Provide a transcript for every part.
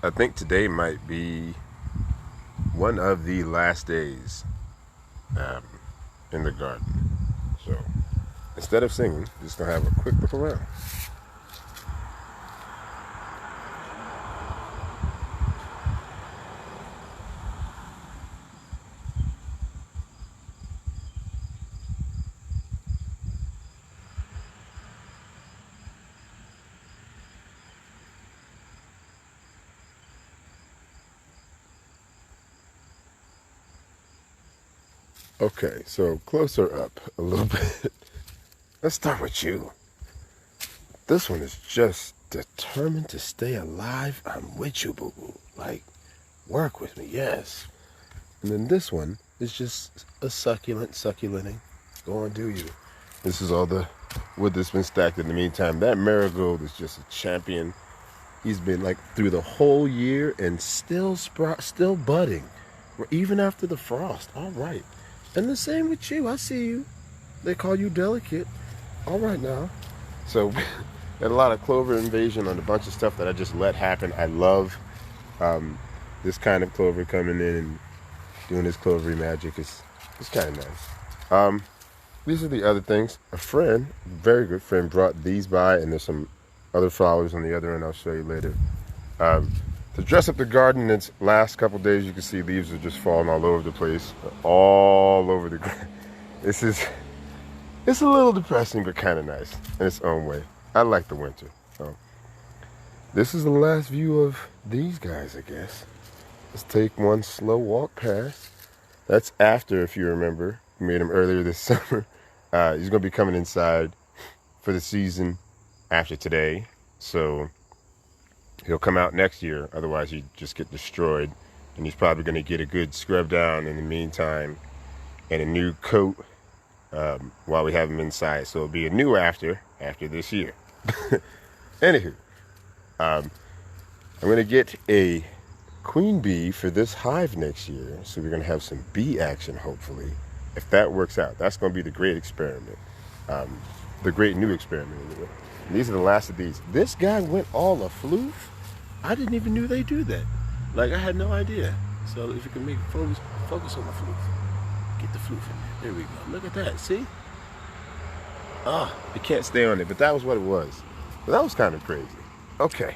I think today might be one of the last days um, in the garden. So instead of singing, just gonna have a quick look around. Okay, so closer up a little bit. Let's start with you. This one is just determined to stay alive. I'm with you, boo-boo. Like, work with me, yes. And then this one is just a succulenting. Go on, do you. This is all the wood that's been stacked in the meantime. That marigold is just a champion. He's been like through the whole year and still still budding, even after the frost. All right. And the same with you. I see you. They call you delicate. All right now. So, had a lot of Clover Invasion on a bunch of stuff that I just let happen. I love this kind of clover coming in and doing this clovery magic. It's kind of nice. These are the other things. A friend, very good friend, brought these by, and there's some other flowers on the other end I'll show you later. To dress up the garden, its last couple days, you can see leaves are just falling all over the place, all over the ground. It's a little depressing, but kind of nice in its own way. I like the winter. So this is the last view of these guys, I guess. Let's take one slow walk past. That's after, if you remember, we made him earlier this summer. He's going to be coming inside for the season after today. So he'll come out next year. Otherwise, he'd just get destroyed. And he's probably going to get a good scrub down in the meantime and a new coat while we have him inside. So it'll be a new after this year. Anywho, I'm going to get a queen bee for this hive next year. So we're going to have some bee action, hopefully. If that works out, that's going to be the great experiment. The great new experiment, anyway. And these are the last of these. This guy went all a floof. I didn't even know they do that. Like, I had no idea. So if you can make focus on the floof. Get the floof in there. There we go. Look at that. See? Oh, it can't stay on it. But that was what it was. But that was kind of crazy. Okay.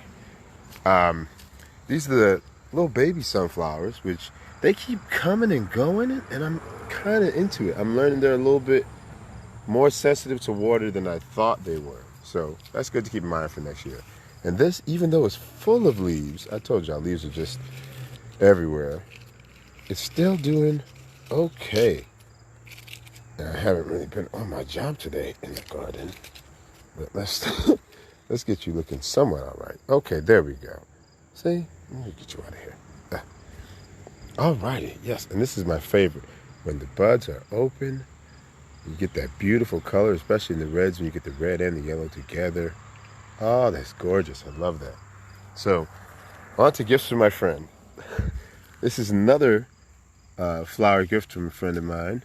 These are the little baby sunflowers, which they keep coming and going, and I'm kind of into it. I'm learning they're a little bit more sensitive to water than I thought they were. So that's good to keep in mind for next year. And this, even though it's full of leaves, I told y'all leaves are just everywhere, it's still doing okay. And I haven't really been on my job today in the garden. But let's get you looking somewhat all right. Okay, there we go. See? Let me get you out of here. All righty, yes. And this is my favorite. When the buds are open, you get that beautiful color, especially in the reds, when you get the red and the yellow together. Oh, that's gorgeous. I love that. So, on to gifts from my friend. This is another flower gift from a friend of mine.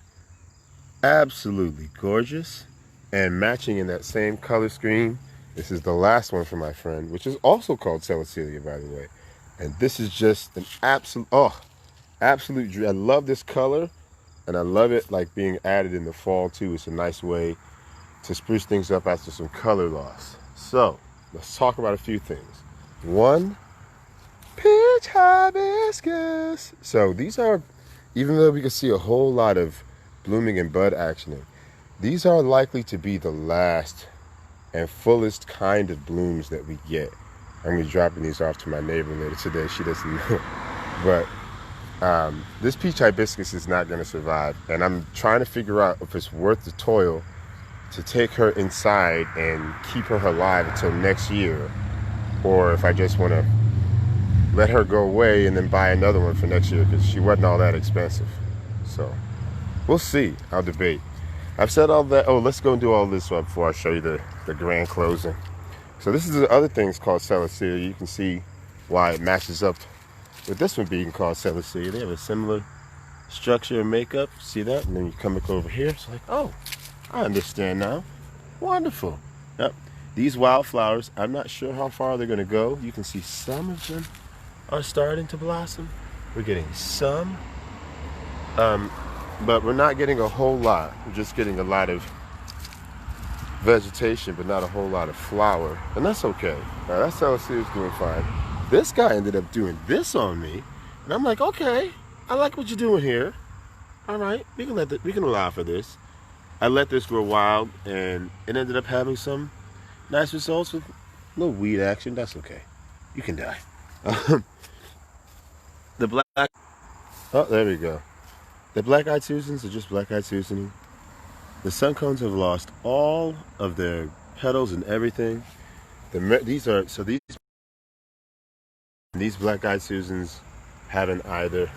Absolutely gorgeous and matching in that same color scheme. This is the last one from my friend, which is also called Celicelia, by the way. And this is just an absolute dream. I love this color, and I love it like being added in the fall too. It's a nice way to spruce things up after some color loss. So let's talk about a few things. One, peach hibiscus. So these are, even though we can see a whole lot of blooming and bud actioning, these are likely to be the last and fullest kind of blooms that we get. I'm going to be dropping these off to my neighbor later today. She doesn't know. But this peach hibiscus is not going to survive. And I'm trying to figure out if it's worth the toil to take her inside and keep her alive until next year, or if I just want to let her go away and then buy another one for next year, because she wasn't all that expensive. So we'll see. I'll debate. I've said all that. Oh, let's go and do all this before I show you the grand closing. So this is the other things called Celicelia. You can see why it matches up with this one being called Celicelia. They have a similar structure and makeup. See that? And then you come back over here. It's like, oh, I understand now. Wonderful. Yep. These wildflowers, I'm not sure how far they're going to go. You can see some of them are starting to blossom. We're getting some, but we're not getting a whole lot. We're just getting a lot of vegetation, but not a whole lot of flower, and that's okay. That cellosia is doing fine. This guy ended up doing this on me, and I'm like, okay, I like what you're doing here. All right, we can allow for this. I let this grow wild, and it ended up having some nice results with a little weed action. That's okay. You can die. The black. Oh, there we go. The black-eyed Susans are just black-eyed Susaning. The sun cones have lost all of their petals and everything. These black-eyed Susans haven't either.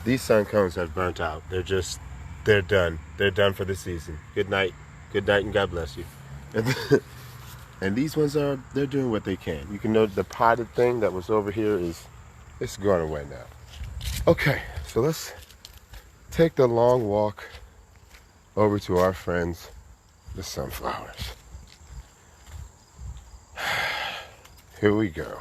These sun cones have burnt out. They're done. They're done for the season. Good night. Good night, and God bless you. And these ones they're doing what they can. You can note the potted thing that was over here it's gone away now. Okay, so let's take the long walk over to our friends, the sunflowers. Here we go.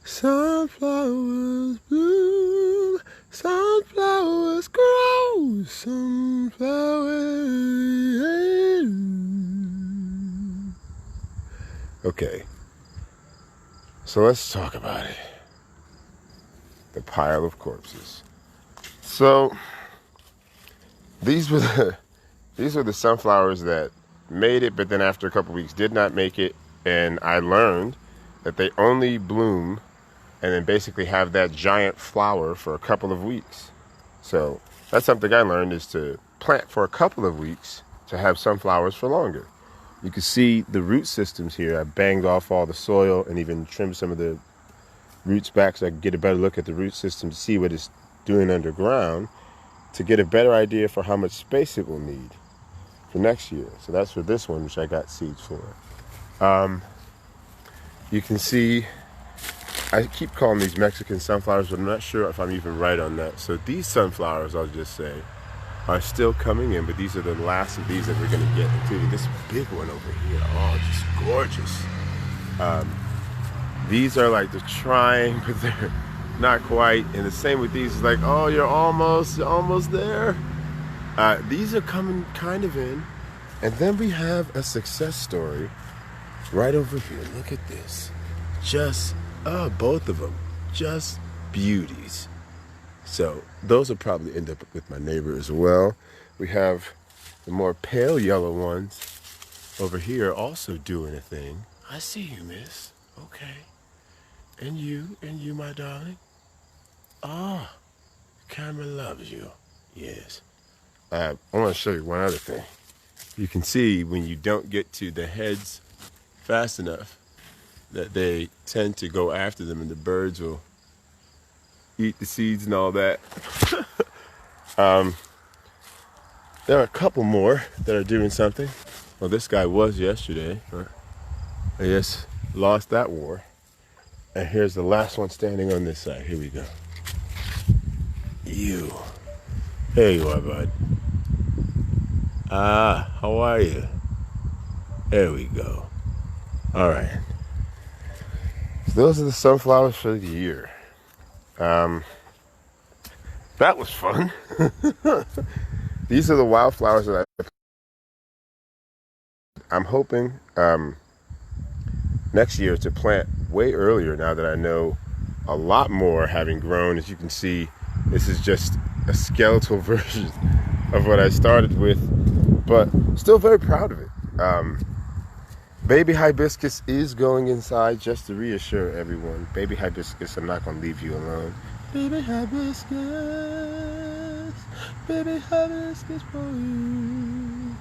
Sunflowers bloom, sunflowers grow, sunflowers. Okay, so let's talk about it. The pile of corpses. So these were the sunflowers that made it, but then after a couple weeks did not make it, and I learned that they only bloom and then basically have that giant flower for a couple of weeks. So that's something I learned, is to plant for a couple of weeks to have sunflowers for longer. You can see the root systems here. I banged off all the soil and even trimmed some of the roots back so I can get a better look at the root system to see what it's doing underground, to get a better idea for how much space it will need for next year. So that's for this one, which I got seeds for. You can see, I keep calling these Mexican sunflowers, but I'm not sure if I'm even right on that. So these sunflowers, I'll just say, are still coming in, but these are the last of these that we're going to get, including this big one over here. Oh, just gorgeous. These are like they're trying, but they're not quite. And the same with these. It's like, oh, you're almost there. These are coming kind of in. And then we have a success story right over here. Look at this. Just, both of them, just beauties. So those will probably end up with my neighbor as well. We have the more pale yellow ones over here also doing a thing. I see you, miss. Okay. And you, my darling. Ah, the camera loves you. Yes. I want to show you one other thing. You can see when you don't get to the heads fast enough that they tend to go after them, and the birds will eat the seeds and all that. There are a couple more that are doing something. Well, this guy was yesterday, but I guess lost that war. And here's the last one standing on this side. Here we go. You. There you are, bud. How are you? There we go. All right. So those are the sunflowers for the year. That was fun. These are the wildflowers that I'm hoping next year to plant way earlier, now that I know a lot more, having grown. As you can see, this is just a skeletal version of what I started with, but still very proud of it. Baby Hibiscus is going inside, just to reassure everyone. Baby Hibiscus, I'm not going to leave you alone. Baby Hibiscus, baby Hibiscus for you.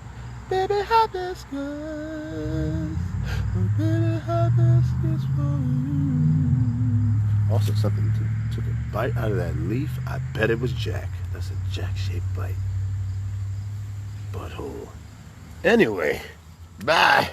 Baby Hibiscus, baby Hibiscus for you. Also, something took a bite out of that leaf. I bet it was Jack. That's a Jack-shaped bite. Butthole. Anyway, bye.